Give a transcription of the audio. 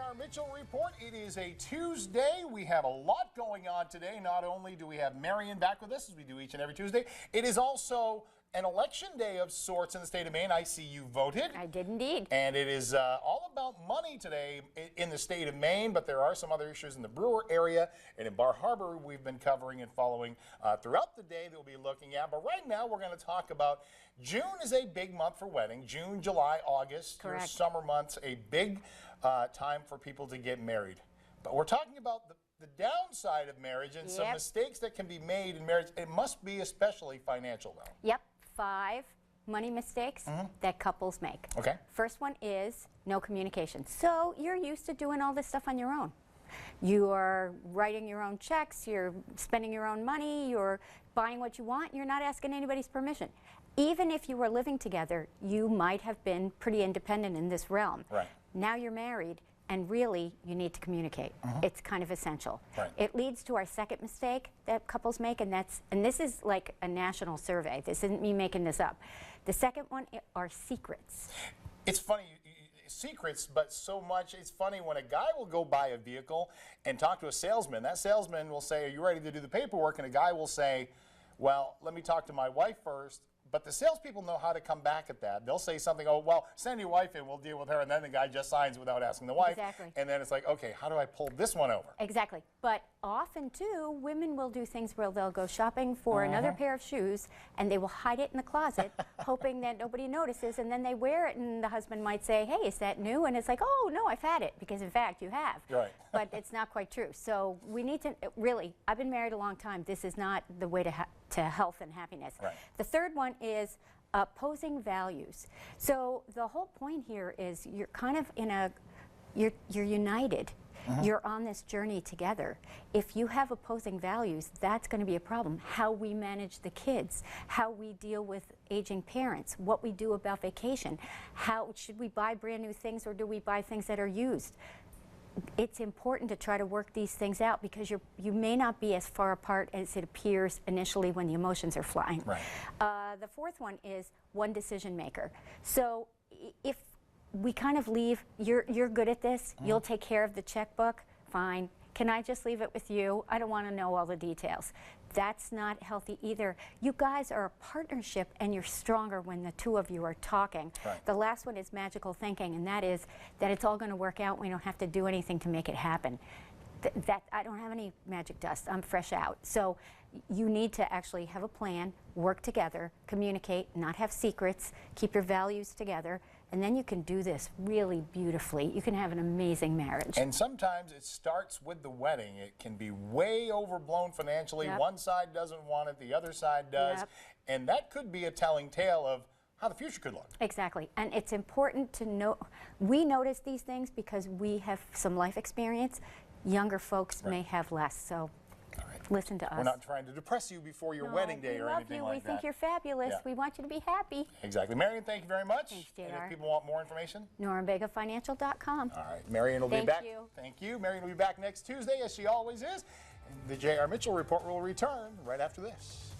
J.R. Mitchell Report. It is a Tuesday. We have a lot going on today. Not only do we have Marion back with us, as we do each and every Tuesday, it is also an election day of sorts in the state of Maine. I see you voted. I did indeed. And it is all about money today in the state of Maine, but there are some other issues in the Brewer area and in Bar Harbor we've been covering and following throughout the day that we'll be looking at. But right now we're going to talk about June is a big month for wedding. June, July, August, your Correct. summer months, a big time for people to get married. But we're talking about the downside of marriage and some mistakes that can be made in marriage. It must be especially financial, though. Yep, 5 money mistakes that couples make. Okay. First one is no communication. So you're used to doing all this stuff on your own. You are writing your own checks, you're spending your own money, you're buying what you want, you're not asking anybody's permission. Even if you were living together, you might have been pretty independent in this realm. Right. Now you're married, and really you need to communicate. It's kind of essential. Right. It leads to our second mistake that couples make, and this is like a national survey. This isn't me making this up. The second one are secrets. It's funny, secrets, but so much. It's funny when a guy will go buy a vehicle and talk to a salesman. That salesman will say, "Are you ready to do the paperwork?" And a guy will say, "Well, let me talk to my wife first." But the salespeople know how to come back at that. They'll say something, "Oh, well, send your wife in, we'll deal with her," and then the guy just signs without asking the wife. Exactly. And then it's like, okay, how do I pull this one over? Exactly. But often, too, women will do things where they'll go shopping for another pair of shoes, and they will hide it in the closet, hoping that nobody notices, and then they wear it, and the husband might say, "Hey, is that new?" And it's like, "Oh, no, I've had it," because, in fact, you have. Right. But it's not quite true. So we need to, really, I've been married a long time. This is not the way to health and happiness. Right. The third one is opposing values. So the whole point here is you're kind of you're united. You're on this journey together. If you have opposing values, that's going to be a problem. How we manage the kids, how we deal with aging parents, what we do about vacation, how should we buy brand new things or do we buy things that are used? It's important to try to work these things out because you may not be as far apart as it appears initially when the emotions are flying. Right. The fourth one is one decision maker. So if we kind of leave, you're good at this, you'll take care of the checkbook, fine. Can I just leave it with you? I don't want to know all the details. That's not healthy either. You guys are a partnership and you're stronger when the two of you are talking. Right. The last one is magical thinking, and that is that it's all going to work out. We don't have to do anything to make it happen. That I don't have any magic dust. I'm fresh out. So you need to actually have a plan, work together, communicate, not have secrets, keep your values together, and then you can do this really beautifully. You can have an amazing marriage. And sometimes it starts with the wedding. It can be way overblown financially. Yep. One side doesn't want it, the other side does. Yep. And that could be a telling tale of how the future could look. Exactly. And it's important to know, we notice these things because we have some life experience. Younger folks may have less, so listen to us. We're not trying to depress you before your wedding day or anything like that. We think you're fabulous. Yeah. We want you to be happy. Exactly. Marion, thank you very much. Thanks, And JR. if people want more information? NormBegaFinancial.com. All right. Marion will be Thank back. you. Thank you. Marion will be back next Tuesday, as she always is. And the J.R. Mitchell Report will return right after this.